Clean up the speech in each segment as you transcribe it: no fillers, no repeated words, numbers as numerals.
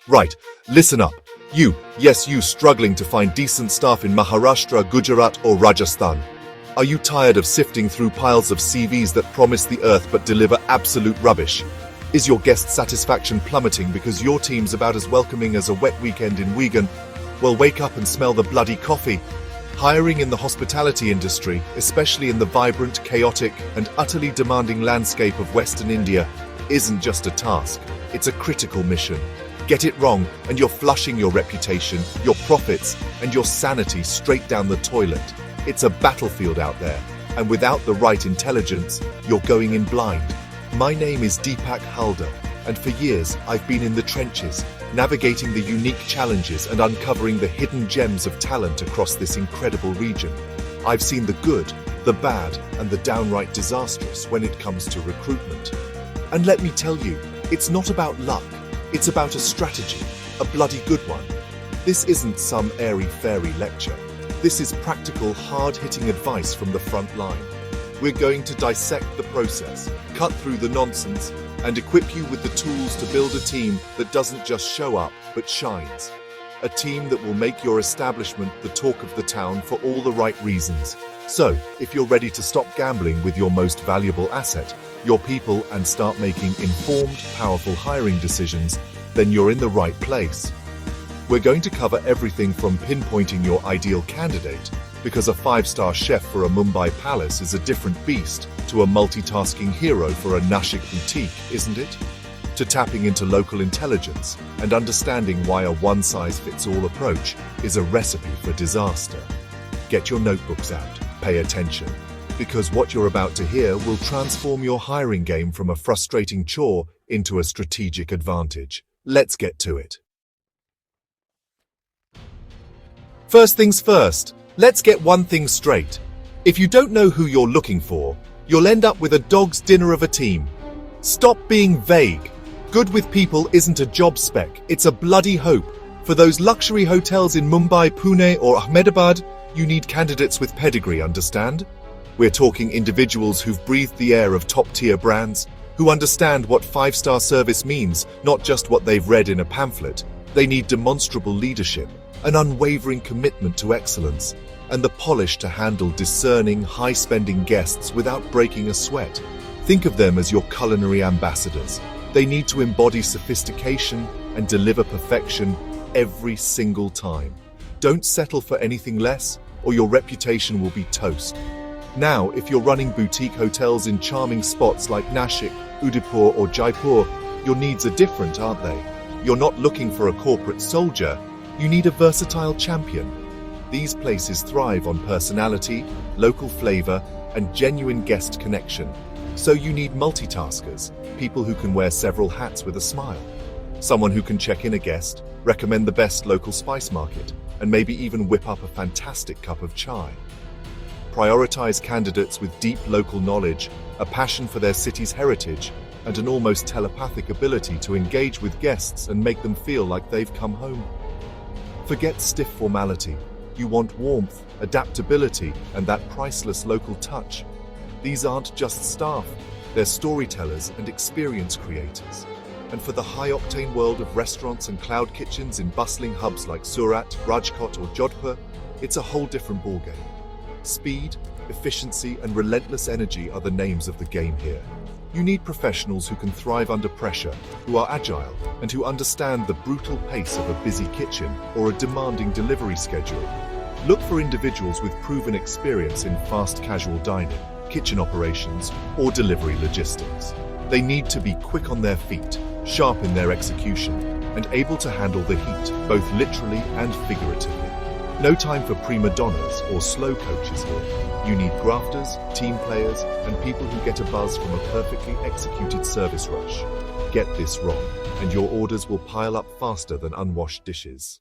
Right, listen up. Yes, you struggling to find decent staff in Maharashtra, Gujarat or Rajasthan. Are you tired of sifting through piles of CVs that promise the earth but deliver absolute rubbish? Is your guest satisfaction plummeting because your team's about as welcoming as a wet weekend in Wigan? Well, wake up and smell the bloody coffee. Hiring in the hospitality industry, especially in the vibrant, chaotic and utterly demanding landscape of Western India, isn't just a task, it's a critical mission. Get it wrong and you're flushing your reputation, your profits and your sanity straight down the toilet. It's a battlefield out there, and without the right intelligence, you're going in blind. My name is Dipak Haldar, and for years I've been in the trenches, navigating the unique challenges and uncovering the hidden gems of talent across this incredible region. I've seen the good, the bad, and the downright disastrous when it comes to recruitment. And let me tell you, it's not about luck. It's about a strategy, a bloody good one. This isn't some airy-fairy lecture. This is practical, hard-hitting advice from the front line. We're going to dissect the process, cut through the nonsense, and equip you with the tools to build a team that doesn't just show up, but shines. A team that will make your establishment the talk of the town for all the right reasons. So, if you're ready to stop gambling with your most valuable asset, your people, and start making informed, powerful hiring decisions, then you're in the right place. We're going to cover everything from pinpointing your ideal candidate, because a 5-star chef for a Mumbai palace is a different beast to a multitasking hero for a Nasik boutique, isn't it? To tapping into local intelligence and understanding why a one-size-fits-all approach is a recipe for disaster. Get your notebooks out, pay attention, because what you're about to hear will transform your hiring game from a frustrating chore into a strategic advantage. Let's get to it. First things first, let's get one thing straight. If you don't know who you're looking for, you'll end up with a dog's dinner of a team. Stop being vague. Good with people isn't a job spec, it's a bloody hope. For those luxury hotels in Mumbai, Pune or Ahmadabad, you need candidates with pedigree, understand? We're talking individuals who've breathed the air of top-tier brands, who understand what 5-star service means, not just what they've read in a pamphlet. They need demonstrable leadership, an unwavering commitment to excellence, and the polish to handle discerning, high-spending guests without breaking a sweat. Think of them as your culinary ambassadors. They need to embody sophistication and deliver perfection every single time. Don't settle for anything less, or your reputation will be toast. Now, if you're running boutique hotels in charming spots like Nasik, Udaipur or Jaipur, your needs are different, aren't they? You're not looking for a corporate soldier, you need a versatile champion. These places thrive on personality, local flavor, and genuine guest connection. So you need multitaskers, people who can wear several hats with a smile. Someone who can check in a guest, recommend the best local spice market, and maybe even whip up a fantastic cup of chai. Prioritize candidates with deep local knowledge, a passion for their city's heritage, and an almost telepathic ability to engage with guests and make them feel like they've come home. Forget stiff formality. You want warmth, adaptability, and that priceless local touch. These aren't just staff, they're storytellers and experience creators. And for the high-octane world of restaurants and cloud kitchens in bustling hubs like Surat, Rajkot, or Jodhpur, it's a whole different ballgame. Speed, efficiency, and relentless energy are the names of the game here. You need professionals who can thrive under pressure, who are agile, and who understand the brutal pace of a busy kitchen or a demanding delivery schedule. Look for individuals with proven experience in fast casual dining, kitchen operations, or delivery logistics. They need to be quick on their feet, sharp in their execution, and able to handle the heat, both literally and figuratively. No time for prima donnas or slow coaches here. You need grafters, team players, and people who get a buzz from a perfectly executed service rush. Get this wrong, and your orders will pile up faster than unwashed dishes.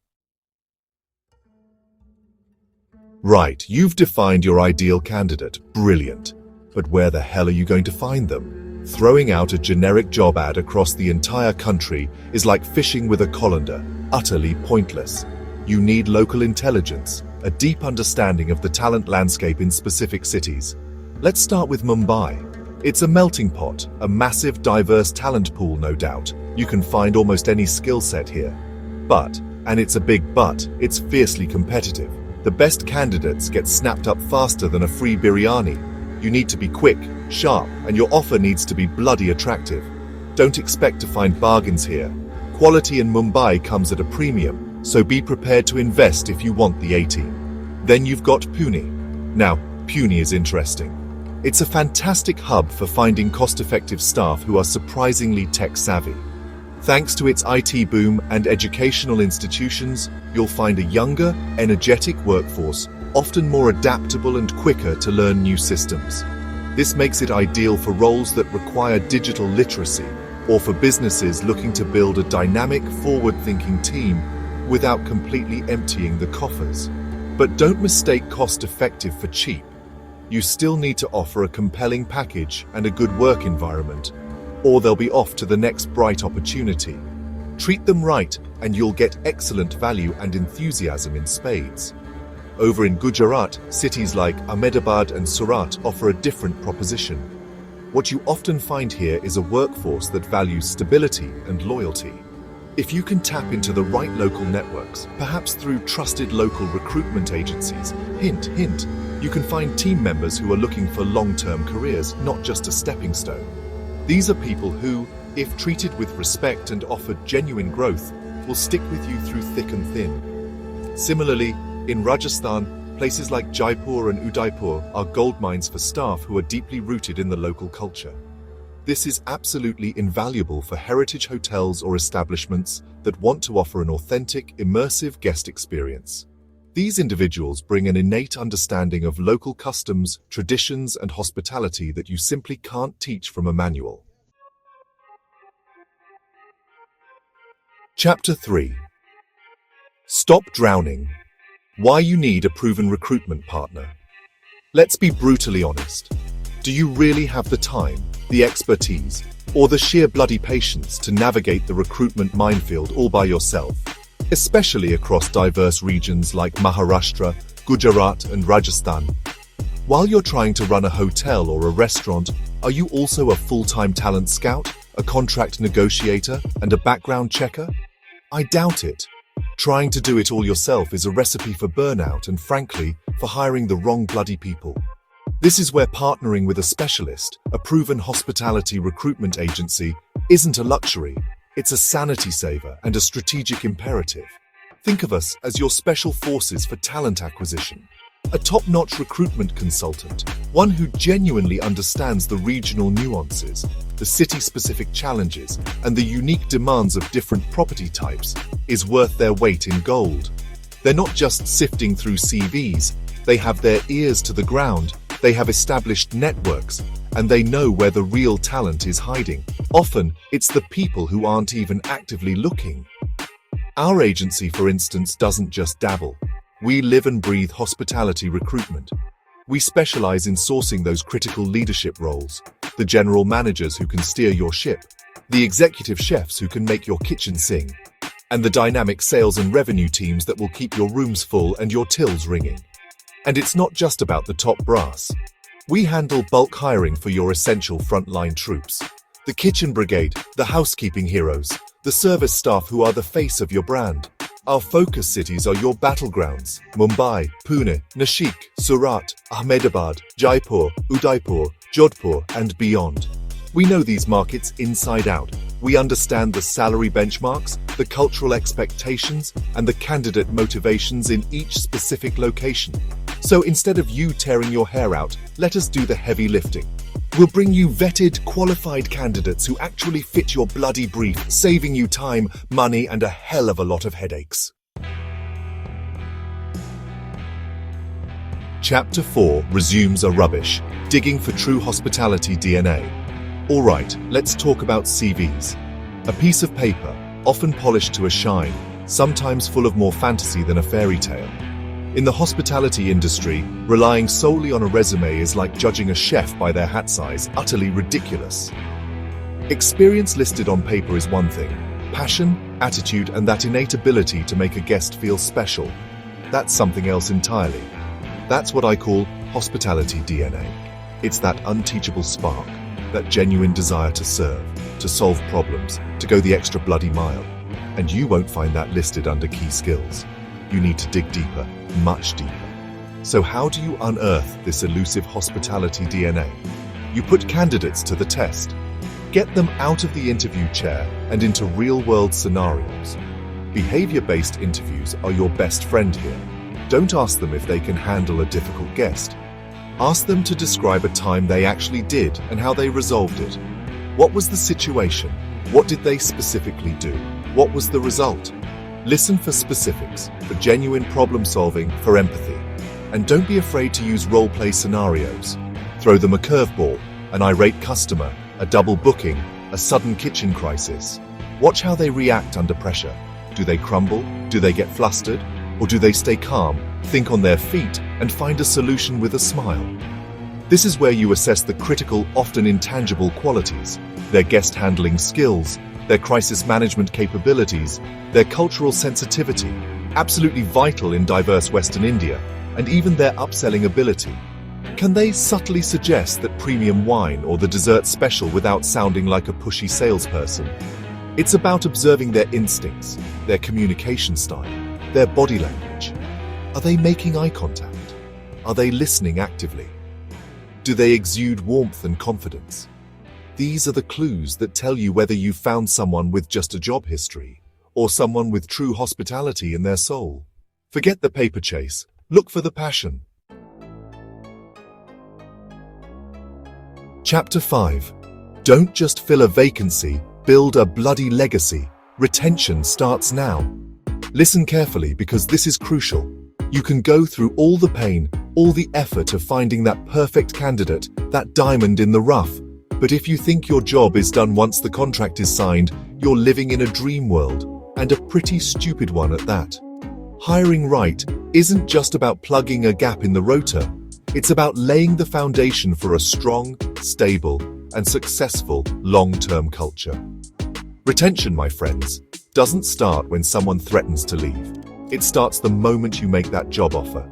Right, you've defined your ideal candidate. Brilliant. But where the hell are you going to find them? Throwing out a generic job ad across the entire country is like fishing with a colander, utterly pointless. You need local intelligence, a deep understanding of the talent landscape in specific cities. Let's start with Mumbai. It's a melting pot, a massive, diverse talent pool, no doubt. You can find almost any skill set here. But, and it's a big but, it's fiercely competitive. The best candidates get snapped up faster than a free biryani. You need to be quick, sharp, and your offer needs to be bloody attractive. Don't expect to find bargains here. Quality in Mumbai comes at a premium, so be prepared to invest if you want the A-team. Then you've got Pune. Now, Pune is interesting. It's a fantastic hub for finding cost-effective staff who are surprisingly tech-savvy. Thanks to its IT boom and educational institutions, you'll find a younger, energetic workforce, often more adaptable and quicker to learn new systems. This makes it ideal for roles that require digital literacy, or for businesses looking to build a dynamic, forward-thinking team without completely emptying the coffers. But don't mistake cost-effective for cheap. You still need to offer a compelling package and a good work environment, or they'll be off to the next bright opportunity. Treat them right, and you'll get excellent value and enthusiasm in spades. Over in Gujarat, cities like Ahmadabad and Surat offer a different proposition. What you often find here is a workforce that values stability and loyalty. If you can tap into the right local networks, perhaps through trusted local recruitment agencies, hint, hint, you can find team members who are looking for long-term careers, not just a stepping stone. These are people who, if treated with respect and offered genuine growth, will stick with you through thick and thin. Similarly, in Rajasthan, places like Jaipur and Udaipur are goldmines for staff who are deeply rooted in the local culture. This is absolutely invaluable for heritage hotels or establishments that want to offer an authentic, immersive guest experience. These individuals bring an innate understanding of local customs, traditions, and hospitality that you simply can't teach from a manual. Chapter 3. Stop drowning. Why you need a proven recruitment partner. Let's be brutally honest. Do you really have the time, the expertise, or the sheer bloody patience to navigate the recruitment minefield all by yourself? Especially across diverse regions like Maharashtra, Gujarat, and Rajasthan. While you're trying to run a hotel or a restaurant, are you also a full-time talent scout, a contract negotiator, and a background checker? I doubt it. Trying to do it all yourself is a recipe for burnout and, frankly, for hiring the wrong bloody people. This is where partnering with a specialist, a proven hospitality recruitment agency, isn't a luxury. It's a sanity saver and a strategic imperative. Think of us as your special forces for talent acquisition. A top-notch recruitment consultant, one who genuinely understands the regional nuances, the city-specific challenges, and the unique demands of different property types, is worth their weight in gold. They're not just sifting through CVs, they have their ears to the ground, they have established networks, and they know where the real talent is hiding. Often, it's the people who aren't even actively looking. Our agency, for instance, doesn't just dabble. We live and breathe hospitality recruitment. We specialize in sourcing those critical leadership roles, the general managers who can steer your ship, the executive chefs who can make your kitchen sing, and the dynamic sales and revenue teams that will keep your rooms full and your tills ringing. And it's not just about the top brass. We handle bulk hiring for your essential frontline troops. The kitchen brigade, the housekeeping heroes, the service staff who are the face of your brand. Our focus cities are your battlegrounds: Mumbai, Pune, Nasik, Surat, Ahmadabad, Jaipur, Udaipur, Jodhpur, and beyond. We know these markets inside out. We understand the salary benchmarks, the cultural expectations, and the candidate motivations in each specific location. So instead of you tearing your hair out, let us do the heavy lifting. We'll bring you vetted, qualified candidates who actually fit your bloody brief, saving you time, money, and a hell of a lot of headaches. Chapter 4 resumes a rubbish, digging for true hospitality DNA. Alright, let's talk about CVs. A piece of paper, often polished to a shine, sometimes full of more fantasy than a fairy tale. In the hospitality industry, relying solely on a resume is like judging a chef by their hat size, utterly ridiculous. Experience listed on paper is one thing. Passion, attitude, and that innate ability to make a guest feel special, that's something else entirely. That's what I call hospitality DNA. It's that unteachable spark, that genuine desire to serve, to solve problems, to go the extra bloody mile. And you won't find that listed under key skills. You need to dig deeper, much deeper. So how do you unearth this elusive hospitality DNA? You put candidates to the test. Get them out of the interview chair and into real-world scenarios. Behavior-based interviews are your best friend here. Don't ask them if they can handle a difficult guest. Ask them to describe a time they actually did and how they resolved it. What was the situation? What did they specifically do? What was the result? Listen for specifics, for genuine problem solving, for empathy. And don't be afraid to use role-play scenarios. Throw them a curveball, an irate customer, a double booking, a sudden kitchen crisis. Watch how they react under pressure. Do they crumble? Do they get flustered? Or do they stay calm, think on their feet, and find a solution with a smile? This is where you assess the critical, often intangible qualities, their guest handling skills, their crisis management capabilities, their cultural sensitivity, absolutely vital in diverse Western India, and even their upselling ability. Can they subtly suggest that premium wine or the dessert special without sounding like a pushy salesperson? It's about observing their instincts, their communication style, their body language. Are they making eye contact? Are they listening actively? Do they exude warmth and confidence? These are the clues that tell you whether you've found someone with just a job history or someone with true hospitality in their soul. Forget the paper chase. Look for the passion. Chapter 5. Don't just fill a vacancy, build a bloody legacy. Retention starts now. Listen carefully because this is crucial. You can go through all the pain, all the effort of finding that perfect candidate, that diamond in the rough. But if you think your job is done once the contract is signed, you're living in a dream world, and a pretty stupid one at that. Hiring right isn't just about plugging a gap in the rota. It's about laying the foundation for a strong, stable, and successful long-term culture. Retention, my friends, doesn't start when someone threatens to leave. It starts the moment you make that job offer.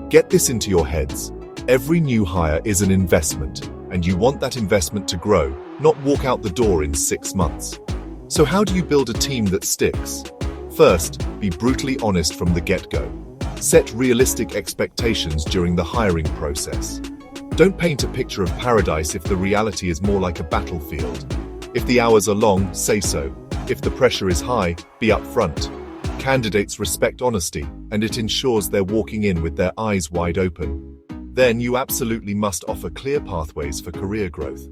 Get this into your heads. Every new hire is an investment, and you want that investment to grow, not walk out the door in 6 months. So how do you build a team that sticks? First, be brutally honest from the get-go. Set realistic expectations during the hiring process. Don't paint a picture of paradise if the reality is more like a battlefield. If the hours are long, say so. If the pressure is high, be upfront. Candidates respect honesty, and it ensures they're walking in with their eyes wide open. Then you absolutely must offer clear pathways for career growth.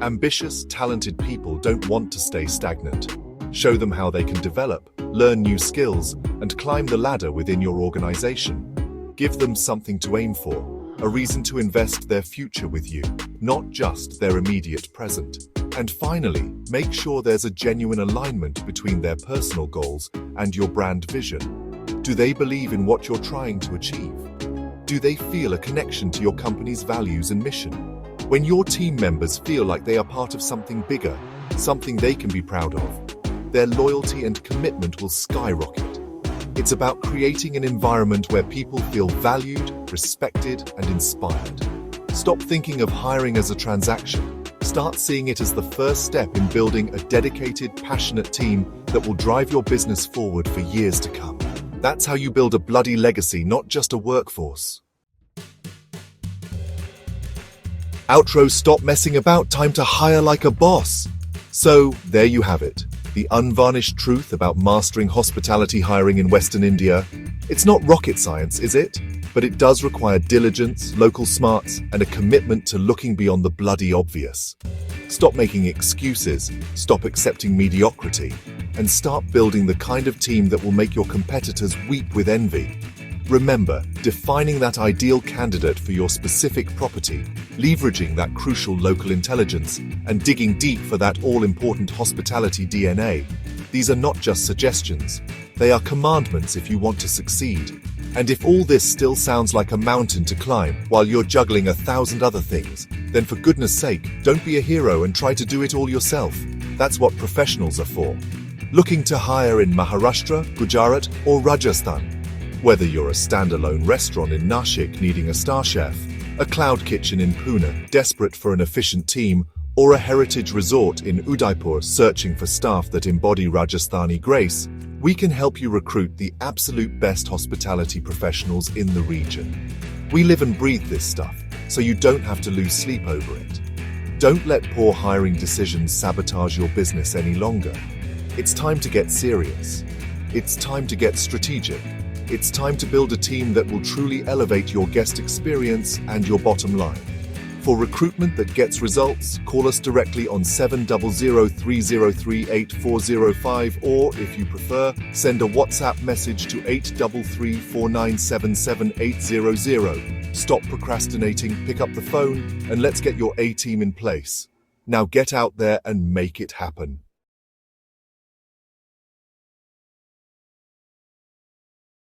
Ambitious, talented people don't want to stay stagnant. Show them how they can develop, learn new skills, and climb the ladder within your organization. Give them something to aim for, a reason to invest their future with you, not just their immediate present. And finally, make sure there's a genuine alignment between their personal goals and your brand vision. Do they believe in what you're trying to achieve? Do they feel a connection to your company's values and mission? When your team members feel like they are part of something bigger, something they can be proud of, their loyalty and commitment will skyrocket. It's about creating an environment where people feel valued, respected, and inspired. Stop thinking of hiring as a transaction. Start seeing it as the first step in building a dedicated, passionate team that will drive your business forward for years to come. That's how you build a bloody legacy, not just a workforce. Outro, stop messing about, time to hire like a boss. So, there you have it. The unvarnished truth about mastering hospitality hiring in Western India. It's not rocket science, is it? But it does require diligence, local smarts, and a commitment to looking beyond the bloody obvious. Stop making excuses, stop accepting mediocrity, and start building the kind of team that will make your competitors weep with envy. Remember, defining that ideal candidate for your specific property, leveraging that crucial local intelligence, and digging deep for that all-important hospitality DNA. These are not just suggestions. They are commandments if you want to succeed. And if all this still sounds like a mountain to climb while you're juggling 1,000 other things, then for goodness sake, don't be a hero and try to do it all yourself. That's what professionals are for. Looking to hire in Maharashtra, Gujarat, or Rajasthan? Whether you're a standalone restaurant in Nasik needing a star chef, a cloud kitchen in Pune desperate for an efficient team, or a heritage resort in Udaipur searching for staff that embody Rajasthani grace, we can help you recruit the absolute best hospitality professionals in the region. We live and breathe this stuff, so you don't have to lose sleep over it. Don't let poor hiring decisions sabotage your business any longer. It's time to get serious. It's time to get strategic. It's time to build a team that will truly elevate your guest experience and your bottom line. For recruitment that gets results, call us directly on 700-303-8405, or if you prefer, send a WhatsApp message to 833-4977800. Stop procrastinating, pick up the phone, and let's get your A-team in place. Now get out there and make it happen.